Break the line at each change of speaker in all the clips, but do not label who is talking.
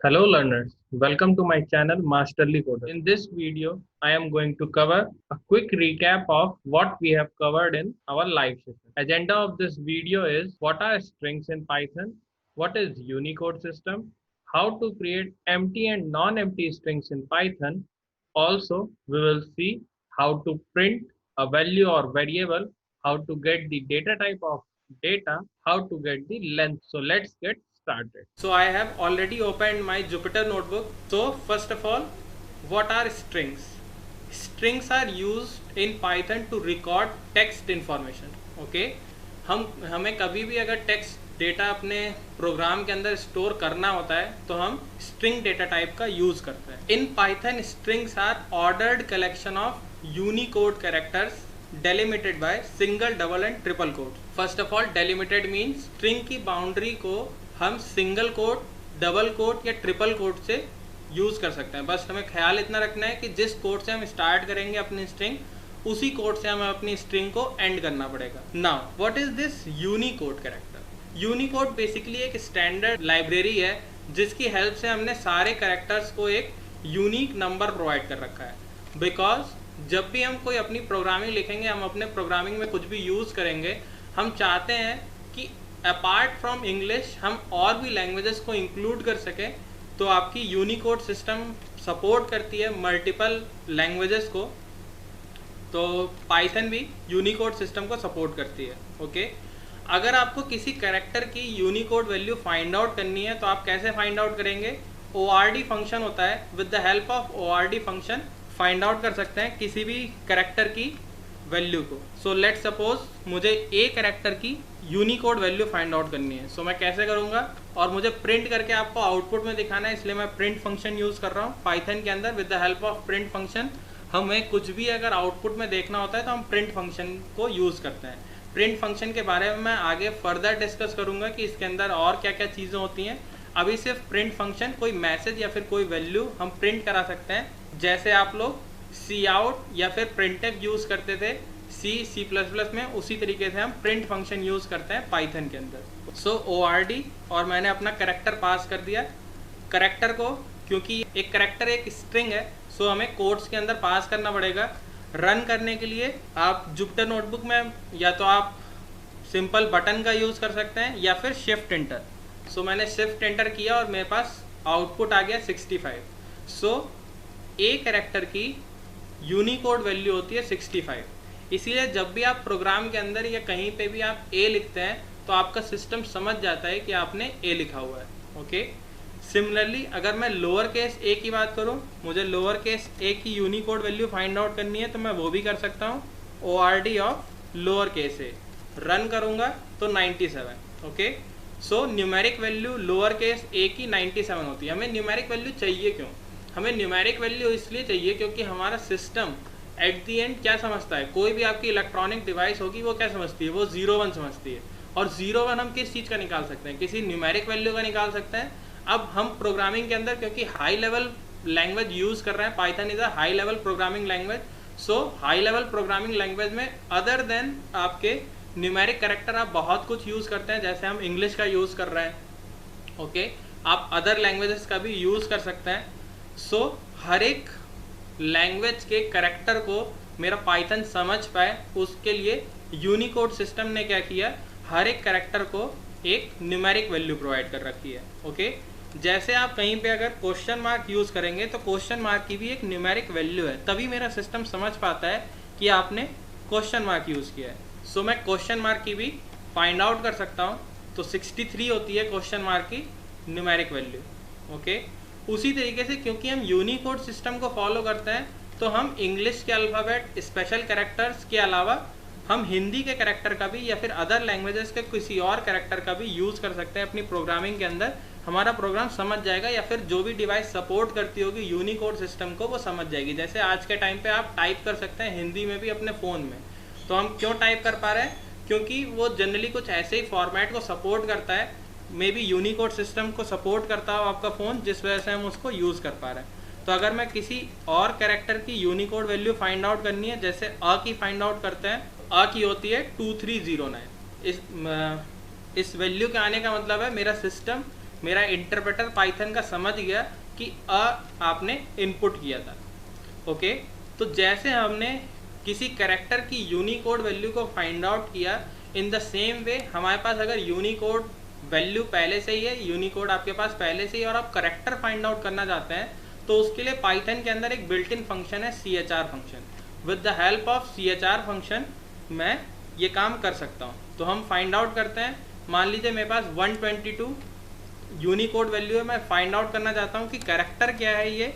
Hello learners, welcome to my channel Masterly Coder. In this video, I am going to cover a quick recap of what we have covered in our live session. Agenda of this video is what are strings in Python, what is Unicode system, how to create empty and non-empty strings in Python. Also, we will see how to print a value or variable, how to get the data type of data, how to get the length. So let's get started. So I have already opened my Jupyter notebook. So first of all, what are strings? Strings are used in Python to record text information. Okay, हमें कभी भी अगर text data अपने programme के अंदर store करना होता है तो हम स्ट्रिंग डेटा टाइप का यूज करते हैं. In Python strings are ordered collection of Unicode characters delimited by single double and triple quote. First of all delimited means string की बाउंड्री को हम सिंगल कोड, डबल कोड या triple quote से use कर सकते हैं. बस हमें ख्याल इतना रखना है कि जिस कोड से हम स्टार्ट करेंगे अपनी स्ट्रिंग, उसी कोड से हमें अपनी स्ट्रिंग को एंड करना पड़ेगा. Now what is this Unicode character? Unicode basically एक स्टैंडर्ड लाइब्रेरी है जिसकी हेल्प से हमने सारे कैरेक्टर्स को एक यूनिक नंबर प्रोवाइड कर रखा है. बिकॉज जब भी हम कोई अपनी प्रोग्रामिंग लिखेंगे, हम अपने प्रोग्रामिंग में कुछ भी यूज़ करेंगे, हम चाहते हैं कि अपार्ट फ्रॉम इंग्लिश हम और भी लैंग्वेजेस को इंक्लूड कर सकें. तो आपकी यूनिकोड सिस्टम सपोर्ट करती है मल्टीपल लैंग्वेजेस को. तो पाइथन भी यूनिकोड सिस्टम को सपोर्ट करती है. ओके, अगर आपको किसी कैरेक्टर की यूनिकोड वैल्यू फाइंड आउट करनी है तो आप कैसे फाइंड आउट करेंगे? ORD फंक्शन होता है. With the help of ORD function find out कर सकते हैं किसी भी कैरेक्टर की वैल्यू को. सो लेट्स सपोज मुझे ए कैरेक्टर की यूनिकोड वैल्यू फाइंड आउट करनी है. सो मैं कैसे करूँगा, और मुझे प्रिंट करके आपको आउटपुट में दिखाना है, इसलिए मैं प्रिंट फंक्शन यूज़ कर रहा हूँ पाइथन के अंदर. With the help of print function हमें कुछ भी अगर आउटपुट में देखना होता है तो हम प्रिंट फंक्शन को यूज़ करते हैं. प्रिंट फंक्शन के बारे में मैं आगे फर्दर डिस्कस करूँगा कि इसके अंदर और क्या क्या चीज़ें होती हैं. अभी सिर्फ प्रिंट फंक्शन कोई मैसेज या फिर कोई वैल्यू हम प्रिंट करा सकते हैं. जैसे आप लोग सी आउट या फिर प्रिंटफ यूज़ करते थे C++ में, उसी तरीके से हम प्रिंट फंक्शन यूज़ करते हैं पाइथन के अंदर. सो ORD, और मैंने अपना कैरेक्टर पास कर दिया. कैरेक्टर को, क्योंकि एक कैरेक्टर एक स्ट्रिंग है, सो हमें कोड्स के अंदर पास करना पड़ेगा. रन करने के लिए आप जुपिटर नोटबुक में या तो आप सिंपल बटन का यूज़ कर सकते हैं या फिर शिफ्ट एंटर. सो मैंने शिफ्ट एंटर किया और मेरे पास आउटपुट आ गया 65. सो ए कैरेक्टर की यूनिकोड वैल्यू होती है 65. इसीलिए जब भी आप प्रोग्राम के अंदर या कहीं पे भी आप ए लिखते हैं तो आपका सिस्टम समझ जाता है कि आपने ए लिखा हुआ है. ओके, सिमिलरली अगर मैं लोअर केस ए की बात करूं, मुझे लोअर केस ए की यूनिकोड वैल्यू फाइंड आउट करनी है तो मैं वो भी कर सकता हूं. ORD of lower case A. Run करूंगा तो 97. ओके, सो न्यूमेरिक वैल्यू लोअर केस ए की 97 होती है. हमें न्यूमेरिक वैल्यू चाहिए क्यों? हमें न्यूमेरिक वैल्यू इसलिए चाहिए क्योंकि हमारा सिस्टम एट दी एंड क्या समझता है, कोई भी आपकी इलेक्ट्रॉनिक डिवाइस होगी वो क्या समझती है, वो 0-1 समझती है. और 0-1 हम किस चीज़ का निकाल सकते हैं? किसी न्यूमेरिक वैल्यू का निकाल सकते हैं. अब हम प्रोग्रामिंग के अंदर क्योंकि हाई लेवल लैंग्वेज यूज़ कर रहे हैं, Python is a high level programming language. So high level programming language में अदर देन आपके न्यूमेरिक कैरेक्टर आप बहुत कुछ यूज़ करते हैं. जैसे हम इंग्लिश का यूज़ कर रहे हैं. ओके, आप अदर लैंग्वेजेस का भी यूज़ कर सकते हैं. सो हर एक लैंग्वेज के कैरेक्टर को मेरा पाइथन समझ पाए, उसके लिए यूनिकोड सिस्टम ने क्या किया, हर एक कैरेक्टर को एक न्यूमेरिक वैल्यू प्रोवाइड कर रखी है. ओके, जैसे आप कहीं पे अगर क्वेश्चन मार्क यूज़ करेंगे तो क्वेश्चन मार्क की भी एक न्यूमेरिक वैल्यू है, तभी मेरा सिस्टम समझ पाता है कि आपने क्वेश्चन मार्क यूज़ किया है. सो मैं क्वेश्चन मार्क की भी फाइंड आउट कर सकता हूँ. तो 63 होती है क्वेश्चन मार्क की न्यूमेरिक वैल्यू. ओके, उसी तरीके से क्योंकि हम यूनिकोड सिस्टम को फॉलो करते हैं तो हम इंग्लिश के अल्फ़ाबेट, स्पेशल कैरेक्टर्स के अलावा हम हिंदी के कैरेक्टर का भी या फिर अदर लैंग्वेजेस के किसी और कैरेक्टर का भी यूज़ कर सकते हैं अपनी प्रोग्रामिंग के अंदर. हमारा प्रोग्राम समझ जाएगा या फिर जो भी डिवाइस सपोर्ट करती होगी यूनिकोड सिस्टम को वो समझ जाएगी. जैसे आज के टाइम पे आप टाइप कर सकते हैं हिंदी में भी अपने फ़ोन में. तो हम क्यों टाइप कर पा रहे हैं? क्योंकि वो जनरली कुछ ऐसे ही फॉर्मेट को सपोर्ट करता है. मे बी यूनिकोड सिस्टम को सपोर्ट करता हो आपका फ़ोन, जिस वजह से हम उसको यूज़ कर पा रहे हैं. तो अगर मैं किसी और कैरेक्टर की यूनिकोड वैल्यू फाइंड आउट करनी है, जैसे अ की फाइंड आउट करते हैं, अ की होती है 2309. इस वैल्यू के आने का मतलब है मेरा सिस्टम मेरा इंटरप्रेटर पाइथन का समझ गया कि आपने इनपुट किया था। ओके, तो जैसे हमने किसी कैरेक्टर की यूनिकोड वैल्यू को फाइंड आउट किया, इन द सेम वे हमारे पास अगर यूनिकोड वैल्यू पहले से ही है, यूनिकोड आपके पास पहले से ही, और आप कैरेक्टर फाइंड आउट करना चाहते हैं, तो उसके लिए पाइथन के अंदर एक बिल्ट इन फंक्शन है CHR function. With the help of CHR function मैं ये काम कर सकता हूँ। तो हम फाइंड आउट करते हैं। मान लीजिए मेरे पास 122 यूनिकोड वैल्यू है, मैं फाइंड आउट करना चाहता हूँ कि कैरेक्टर क्या है ये,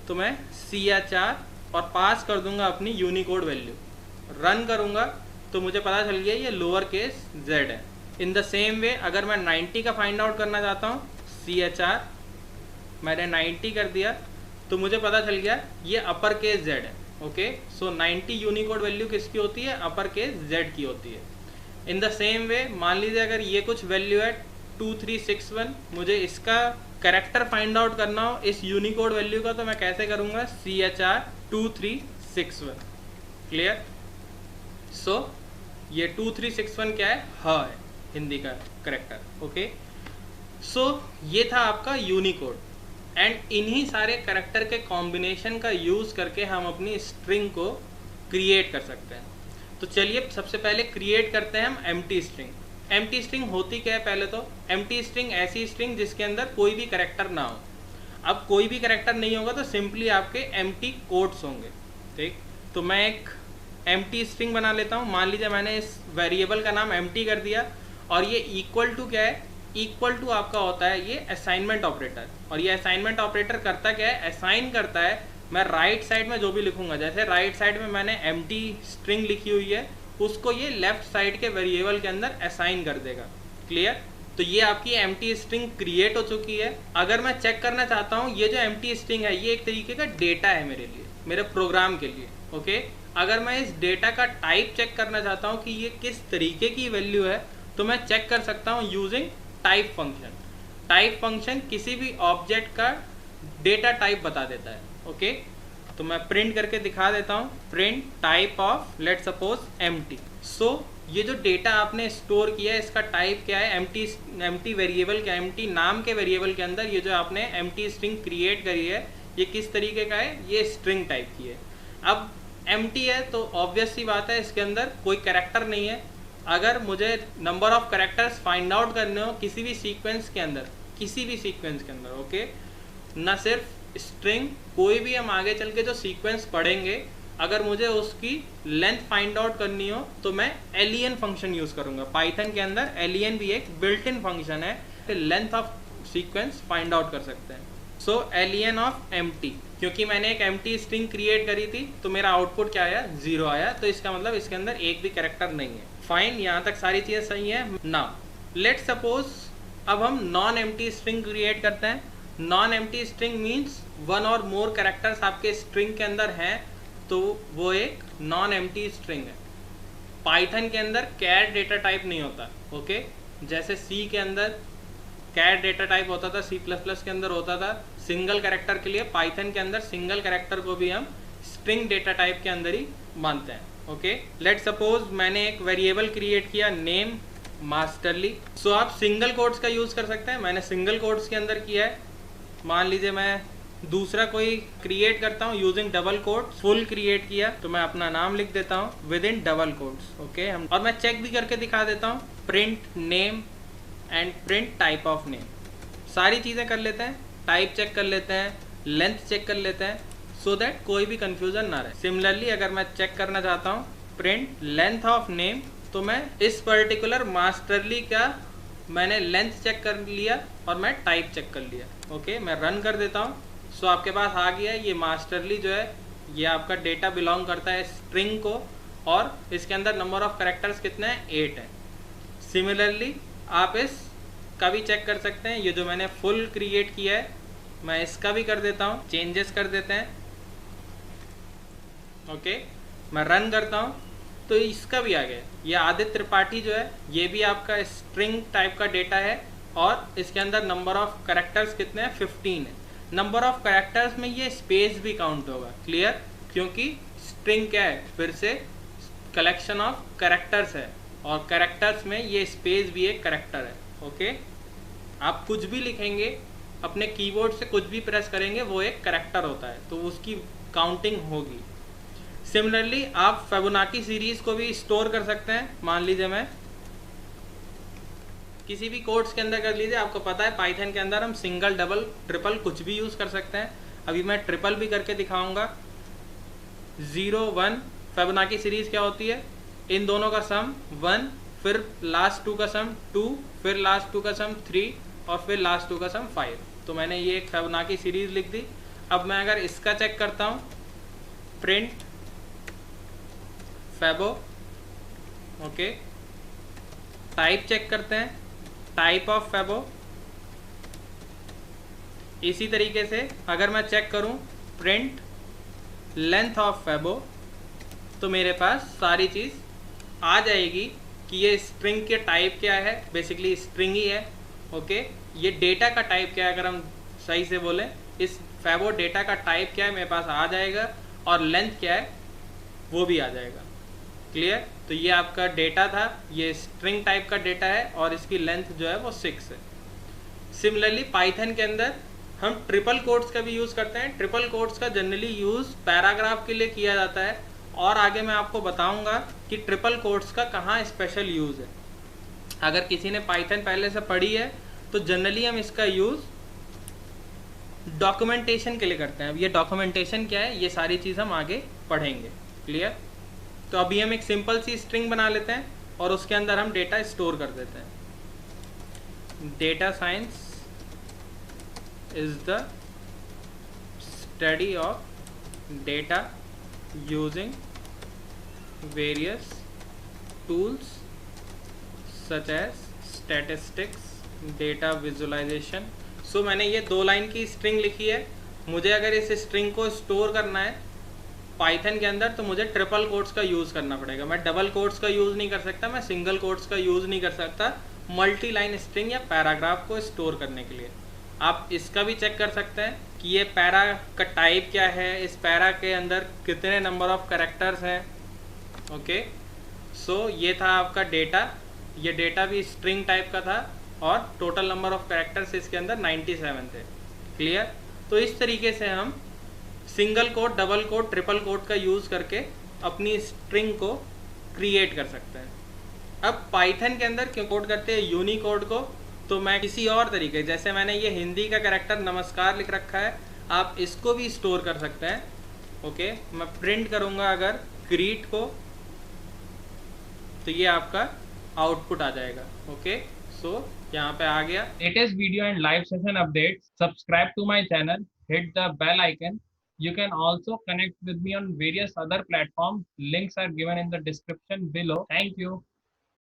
तो मैं CHR और पास कर दूंगा अपनी यूनिकोड वैल्यू, रन करूंगा तो मुझे पता चल गया ये लोअर केस z है। इन द सेम वे अगर मैं 90 का फाइंड आउट करना चाहता हूँ, CHR मैंने 90 कर दिया तो मुझे पता चल गया ये अपर केस z है। ओके, सो 90 यूनिकोड वैल्यू किसकी होती है, अपर केस z की होती है। इन द सेम वे मान लीजिए अगर ये कुछ वैल्यू है 2361, मुझे इसका कैरेक्टर फाइंड आउट करना हो इस यूनिकोड वैल्यू का, तो मैं कैसे करूँगा, CHR 2361। क्लियर? सो ये 2361 क्या है, ह है, हिंदी का कैरेक्टर। ओके, सो ये था आपका यूनिकोड, एंड इन्हीं सारे कैरेक्टर के कॉम्बिनेशन का यूज़ करके हम अपनी स्ट्रिंग को क्रिएट कर सकते हैं। तो चलिए सबसे पहले क्रिएट करते हैं हम एम्प्टी स्ट्रिंग। एम्प्टी स्ट्रिंग होती क्या है, पहले तो एम्प्टी स्ट्रिंग ऐसी स्ट्रिंग जिसके अंदर कोई भी कैरेक्टर ना हो। अब कोई भी कैरेक्टर नहीं होगा तो सिंपली आपके एम्प्टी कोड्स होंगे। ठीक, तो मैं एक एम्प्टी स्ट्रिंग बना लेता हूँ। मान लीजिए मैंने इस वेरिएबल का नाम एम्प्टी कर दिया, और ये इक्वल टू क्या है, इक्वल टू आपका होता है ये असाइनमेंट ऑपरेटर। और ये असाइनमेंट ऑपरेटर करता क्या है, असाइन करता है। मैं राइट साइड में जो भी लिखूंगा, जैसे राइट साइड में मैंने एम्प्टी स्ट्रिंग लिखी हुई है, उसको ये लेफ्ट साइड के वेरिएबल के अंदर असाइन कर देगा। क्लियर? तो ये आपकी एम्प्टी स्ट्रिंग क्रिएट हो चुकी है। अगर मैं चेक करना चाहता हूँ, ये जो एम्प्टी स्ट्रिंग है ये एक तरीके का डेटा है मेरे लिए, मेरे प्रोग्राम के लिए। ओके, अगर मैं इस डेटा का टाइप चेक करना चाहता हूँ कि ये किस तरीके की वैल्यू है, तो मैं चेक कर सकता हूँ using type function. Type function किसी भी ऑब्जेक्ट का डेटा टाइप बता देता है। ओके, तो मैं प्रिंट करके दिखा देता हूँ, print type of let suppose empty. So ये जो डेटा आपने स्टोर किया है इसका टाइप क्या है, एम्प्टी वेरिएबल क्या, एम्प्टी नाम के वेरिएबल के अंदर ये जो आपने एम्प्टी स्ट्रिंग क्रिएट करी है ये किस तरीके का है, ये स्ट्रिंग टाइप की है। अब एम्प्टी है तो ऑब्वियस सी बात है इसके अंदर कोई कैरेक्टर नहीं है। अगर मुझे number of characters find out करने हो किसी भी सीक्वेंस के अंदर, किसी भी सीक्वेंस के अंदर, ओके, ना सिर्फ स्ट्रिंग, कोई भी हम आगे चल के जो सीक्वेंस पढ़ेंगे, अगर मुझे उसकी लेंथ फाइंड आउट करनी हो तो मैं एलियन फंक्शन यूज़ करूँगा। पाइथन के अंदर एलियन भी एक बिल्ट इन फंक्शन है, length of sequence find out कर सकते हैं। सो एलियन ऑफ एम्प्टी, क्योंकि मैंने एक एम्प्टी स्ट्रिंग क्रिएट करी थी तो मेरा आउटपुट क्या आया, 0 आया, तो इसका मतलब इसके अंदर एक भी कैरेक्टर नहीं है। फाइन, यहाँ तक सारी चीज़ें सही है। नाउ लेट सपोज अब हम नॉन एम्प्टी स्ट्रिंग क्रिएट करते हैं। Non empty string means one और मोर कैरेक्टर्स आपके स्ट्रिंग के अंदर हैं, तो वो एक नॉन एम्प्टी स्ट्रिंग है। पाइथन के अंदर कैर डेटा टाइप नहीं होता। ओके, जैसे सी के अंदर कैर डेटा टाइप होता था, C++ के अंदर होता था सिंगल कैरेक्टर के लिए, पाइथन के अंदर सिंगल कैरेक्टर को भी हम स्ट्रिंग डेटा टाइप के अंदर ही मानते हैं। ओके, लेट सपोज मैंने एक वेरिएबल क्रिएट किया नेम मास्टरली। सो आप सिंगल कोट्स का यूज़ कर सकते हैं, मैंने सिंगल कोट्स के अंदर किया है। मान लीजिए मैं दूसरा कोई क्रिएट करता हूँ using double quotes, full create किया तो मैं अपना नाम लिख देता हूँ with in double quotes. Okay, और मैं चेक भी करके दिखा देता हूँ, print name and print type of name. सारी चीज़ें कर लेते हैं, टाइप चेक कर लेते हैं, लेंथ चेक कर लेते हैं, सो दैट कोई भी कंफ्यूजन ना रहे। सिमिलरली अगर मैं चेक करना चाहता हूँ प्रिंट लेंथ ऑफ नेम, तो मैं इस पर्टिकुलर मास्टरली का मैंने लेंथ चेक कर लिया और मैं टाइप चेक कर लिया। ओके, मैं रन कर देता हूँ। सो आपके पास आ गया ये मास्टरली जो है, ये आपका डेटा बिलोंग करता है स्ट्रिंग को, और इसके अंदर नंबर ऑफ कैरेक्टर्स कितने हैं, 8 है। सिमिलरली आप इसका भी चेक कर सकते हैं, ये जो मैंने फुल क्रिएट किया है मैं इसका भी कर देता हूँ, चेंजेस कर देते हैं। ओके, मैं रन करता हूँ तो इसका भी आ गया। ये आदित्य त्रिपाठी जो है ये भी आपका स्ट्रिंग टाइप का डेटा है, और इसके अंदर नंबर ऑफ कैरेक्टर्स कितने हैं, 15 है। नंबर ऑफ कैरेक्टर्स में ये स्पेस भी काउंट होगा। क्लियर? क्योंकि स्ट्रिंग क्या है, फिर से कलेक्शन ऑफ कैरेक्टर्स है, और कैरेक्टर्स में ये स्पेस भी एक कैरेक्टर है। ओके, आप कुछ भी लिखेंगे, अपने कीबोर्ड से कुछ भी प्रेस करेंगे, वो एक करैक्टर होता है, तो उसकी काउंटिंग होगी। सिमिलरली आप फिबोनाची सीरीज को भी स्टोर कर सकते हैं। मान लीजिए मैं किसी भी कोड्स के अंदर कर लीजिए, आपको पता है पाइथन के अंदर हम सिंगल, डबल, ट्रिपल कुछ भी यूज़ कर सकते हैं। अभी मैं ट्रिपल भी करके दिखाऊंगा। 0 1 फिबोनाची सीरीज क्या होती है, इन दोनों का सम 1, फिर लास्ट 2 का सम 2, फिर लास्ट 2 का सम 3 और फिर लास्ट 2 का सम 5। तो मैंने ये एक फिबोनाची सीरीज लिख दी। अब मैं अगर इसका चेक करता हूँ, प्रिंट फेबो, ओके, टाइप चेक करते हैं, टाइप ऑफ फेबो। इसी तरीके से अगर मैं चेक करूं प्रिंट लेंथ ऑफ फेबो, तो मेरे पास सारी चीज़ आ जाएगी कि ये स्ट्रिंग के टाइप क्या है, बेसिकली स्ट्रिंग ही है। ओके, ये डेटा का टाइप क्या है, अगर हम सही से बोलें, इस फेबो डेटा का टाइप क्या है मेरे पास आ जाएगा, और लेंथ क्या है वो भी आ जाएगा। क्लियर? तो ये आपका डेटा था, ये स्ट्रिंग टाइप का डेटा है और इसकी लेंथ जो है वो 6 है। सिमिलरली पाइथन के अंदर हम ट्रिपल कोट्स का भी यूज़ करते हैं। ट्रिपल कोट्स का जनरली यूज़ पैराग्राफ के लिए किया जाता है, और आगे मैं आपको बताऊंगा कि ट्रिपल कोट्स का कहाँ स्पेशल यूज़ है। अगर किसी ने पाइथन पहले से पढ़ी है तो जनरली हम इसका यूज़ डॉक्यूमेंटेशन के लिए करते हैं। अब ये डॉक्यूमेंटेशन क्या है, ये सारी चीज़ हम आगे पढ़ेंगे। क्लियर? तो अभी हम एक सिंपल सी स्ट्रिंग बना लेते हैं और उसके अंदर हम डेटा स्टोर कर देते हैं। Data science is the study of data using various tools such as statistics, data visualization। सो मैंने ये 2 लाइन की स्ट्रिंग लिखी है। मुझे अगर इस स्ट्रिंग को स्टोर करना है पाइथन के अंदर तो मुझे ट्रिपल कोट्स का यूज़ करना पड़ेगा। मैं डबल कोट्स का यूज़ नहीं कर सकता, मैं सिंगल कोट्स का यूज़ नहीं कर सकता मल्टी लाइन स्ट्रिंग या पैराग्राफ को स्टोर करने के लिए। आप इसका भी चेक कर सकते हैं कि ये पैरा का टाइप क्या है, इस पैरा के अंदर कितने नंबर ऑफ कैरेक्टर्स हैं। ओके, सो ये था आपका डेटा। ये डेटा भी स्ट्रिंग टाइप का था और टोटल नंबर ऑफ कैरेक्टर्स इसके अंदर 97 थे। क्लियर? तो इस तरीके से हम single quote, double quote, triple quote का यूज़ करके अपनी स्ट्रिंग को क्रिएट कर सकते हैं। अब पाइथन के अंदर क्यों कोड करते हैं यूनिकोड को, तो मैं किसी और तरीके, जैसे मैंने ये हिंदी का कैरेक्टर नमस्कार लिख रखा है, आप इसको भी स्टोर कर सकते हैं। ओके, मैं प्रिंट करूँगा अगर ग्रीट को, तो ये आपका आउटपुट आ जाएगा। ओके, सो यहाँ पे आ गया। Latest video and live session update, subscribe to my channel, hit the bell icon. You can also connect with me on various other platforms. Links are given in the description below. Thank you.